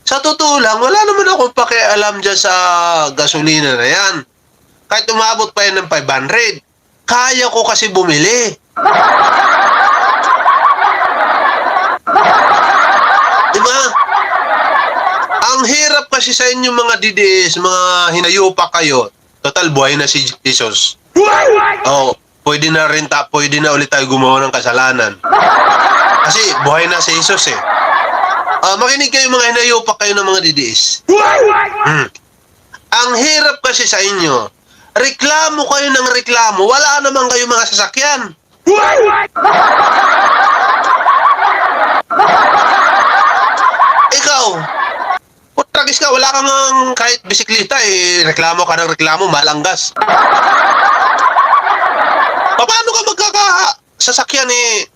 Sa totoo lang, wala naman akong pakialam dyan sa gasolina na yan. Kahit umabot pa yan ng 500, kaya ko kasi bumili. Diba? Ang hirap kasi sa inyo mga DDS, mga hinayupa kayo. Total, buhay na si Jesus. Oh, pwede na ulit tayo gumawa ng kasalanan. Kasi buhay na si Jesus eh. Makinig kayo mga hinayupa kayo ng mga DDS. Ang hirap kasi sa inyo, reklamo kayo ng reklamo, wala naman kayo mga sasakyan. Ikaw, putragis ka, wala kang kahit bisikleta eh, reklamo ka ng reklamo, malanggas. Paano ka magkakasasakyan eh?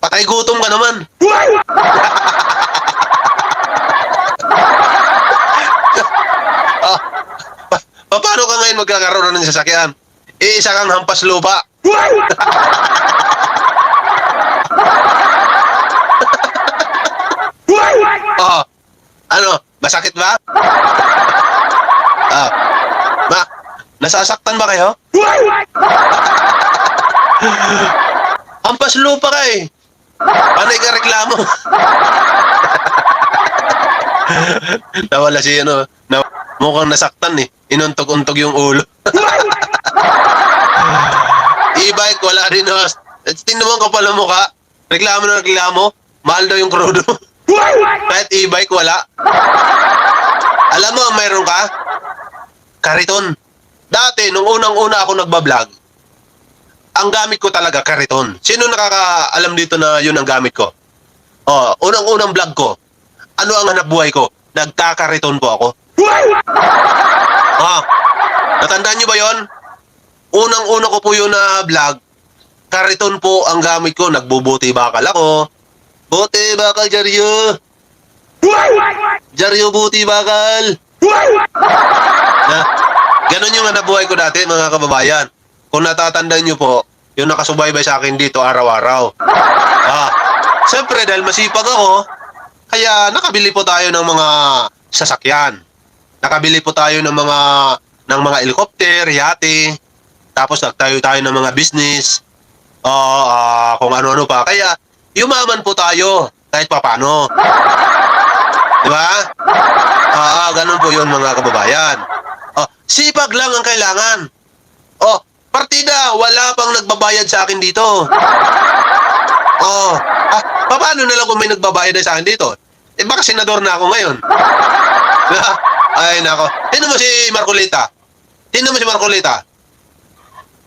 Patay gutom ka naman. Paano ka ngayon magkakaroon ng sasakyan? Isa kang hampas lupa. Ano? Masakit ba? Nasasaktan ba kayo? Hampas lupa ka eh. Panay ka reklamo. Nawala si mukhang nasaktan eh. Inuntog-untog yung ulo. E-bike, wala rin. Tinuman ka pala mukha. Reklamo na reklamo. Mahal daw yung krudo. Kahit e-bike, wala. Alam mo, mayroon ka? Kariton. Dati, nung unang-una ako nagbablog, ang gamit ko talaga kariton. Sino nakakaalam dito na yun ang gamit ko? Unang-unang vlog ko. Ano ang hanap buhay ko? Nagkakariton po ako. Natandaan nyo ba yon? Unang-una ko po yun na vlog. Kariton po ang gamit ko. Nagbubuti bakal ako. Buti bakal, Jaryo. Jaryo, buti bakal. Ganon yung hanap buhay ko dati, mga kababayan. Kung natatandaan nyo po, yung nakasubaybay sa akin dito araw-araw. Siyempre, dahil masipag ako, kaya nakabili po tayo ng mga sasakyan. Nakabili po tayo ng mga helicopter, yate. Tapos nagtayo tayo ng mga business. Kung ano-ano pa. Kaya, yumaman po tayo kahit papano. Diba? Ganun po yun mga kababayan. Sipag lang ang kailangan. Partida, wala pang nagbabayad sa akin dito. Paano na lang kung may nagbabayad sa akin dito? Baka senador na ako ngayon. Ay, nako. Tingnan mo si Marcolita.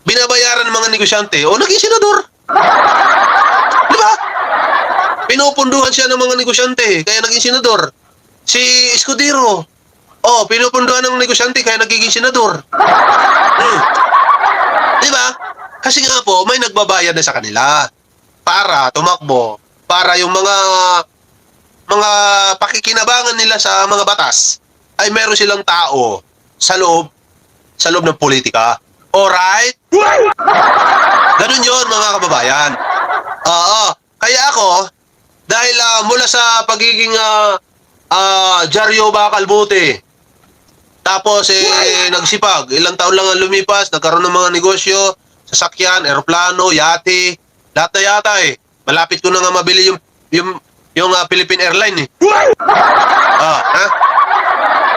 Binabayaran ng mga negosyante. Naging senador. Di ba? Pinupunduhan siya ng mga negosyante, kaya naging senador. Si Escudero. Pinupunduhan ng negosyante, kaya nagiging senador. Di ba? Kasi nga po, may nagbabayad na sa kanila para tumakbo, para yung mga pakikinabangan nila sa mga batas ay meron silang tao sa loob ng politika. Alright? Ganun yun, mga kababayan. Kaya ako, dahil mula sa pagiging Jaryo Bakal Buti, tapos nagsipag, ilang taon lang ang lumipas, nagkaroon ng mga negosyo, sasakyan, eroplano, yate, lahat na yata eh. Malapit ko na nga mabili yung Philippine Airline eh.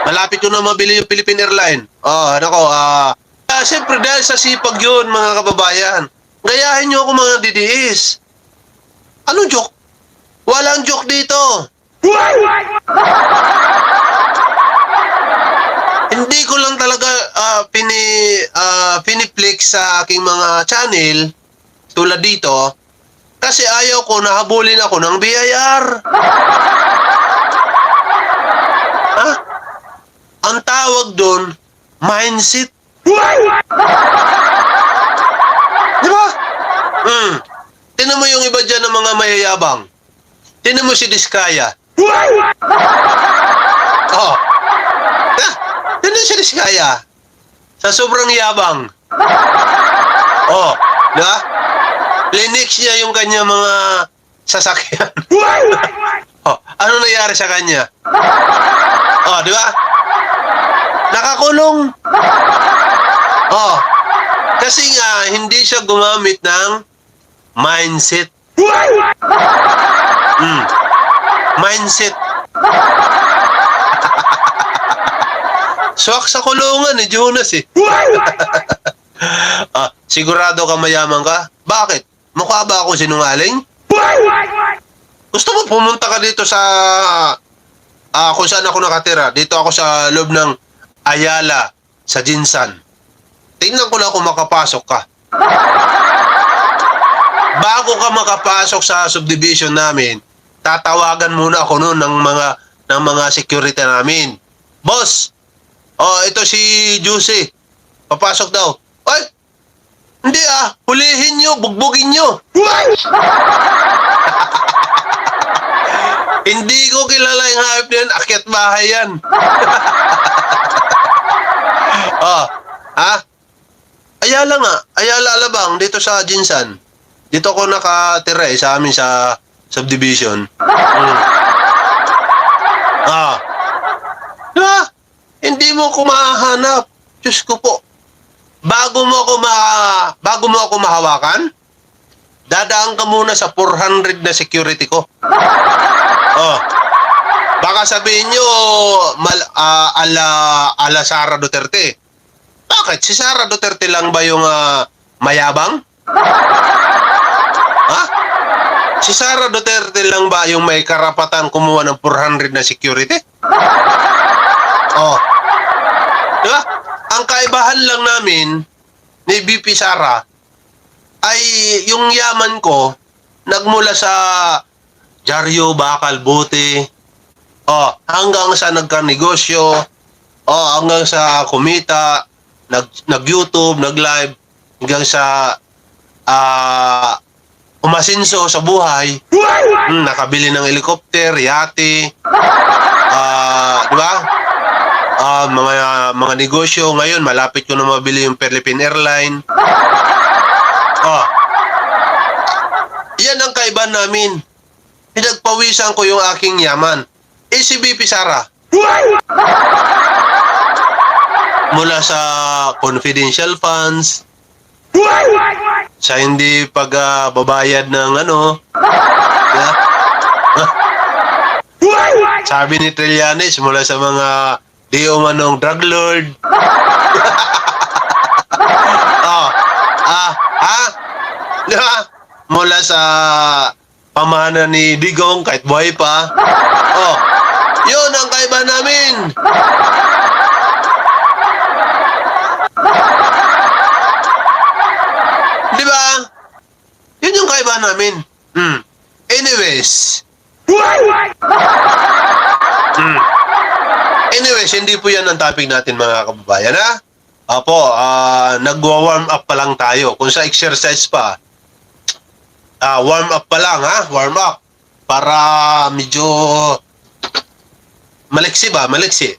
Malapit ko na mabili yung Philippine Airline. Siyempre dahil sa sipag yun, mga kababayan. Gayahin nyo ako mga DDS. Anong joke? Walang joke dito. Hindi ko lang talaga piniflex sa aking mga channel tulad dito kasi ayaw ko nahabulin ako ng BIR. Ang tawag doon, mindset. Di ba? Tingnan mo yung iba dyan ng mga mayayabang. Tingnan mo si Diskaya. Tingnan si Diskaya. Sa sobrang yabang. Di ba? Linix niya yung kanya mga sasakyan. Ano nangyari sa kanya? Oh, di ba? Nakakulong. Oh, kasi nga, hindi siya gumamit ng mindset. Mindset. Swak sa kulungan ni Jonas eh. Sigurado ka mayaman ka? Bakit? Mukha ba ako sinungaling? Gusto mo pumunta ka dito sa kung saan ako nakatira? Dito ako sa loob ng Ayala sa Jinsan. Tingnan ko lang kung makapasok ka. Bago ka makapasok sa subdivision namin, tatawagan muna ako noon ng mga security namin. Boss, ito si Juicy. Papasok daw. Ay, hindi hulihin nyo, bugbugin nyo. Hindi ko kilala yung hayop na yan, akyat bahay yan. Ayala nga, Ayala Alabang, dito sa Jinsan. Dito ako nakatira sa amin sa subdivision. Diba? Hindi mo ako mahahanap. Diyos ko po. Bago mo ako mahawakan, dadaan ka muna sa 400 na security ko. Baka sabihin nyo, ala Sara Duterte. Bakit? Si Sara Duterte lang ba yung mayabang? Si Sara Duterte lang ba yung may karapatan kumuha ng 400 na security? Diba? Ang kaibahan lang namin ni BP Sara ay yung yaman ko nagmula sa dyaryo, bakal, bote, hanggang sa nagkanegosyo, hanggang sa kumita, nag-YouTube, nag-live, hanggang sa umasinso sa buhay, nakabili ng helicopter, yate, di ba? Mga negosyo ngayon, malapit ko na mabili yung Philippine Airline. Yan ang kaibahan namin. Pinagpawisan ko yung aking yaman. Si BP Sara, mula sa confidential funds, sa hindi pagbabayad ng sabi ni Trillanes, mula sa mga di umanong drug lord. Diba? Mula sa pamana ni Digong, kahit buhay pa. Yun ang kaibahan namin. Diba? Yun yung kaibahan namin. Anyways, hindi po yan ang topic natin, mga kababayan, Opo, nagwa-warm up pa lang tayo. Kung sa exercise pa, warm up pa lang, warm up. Para medyo maliksi ba? Maliksi.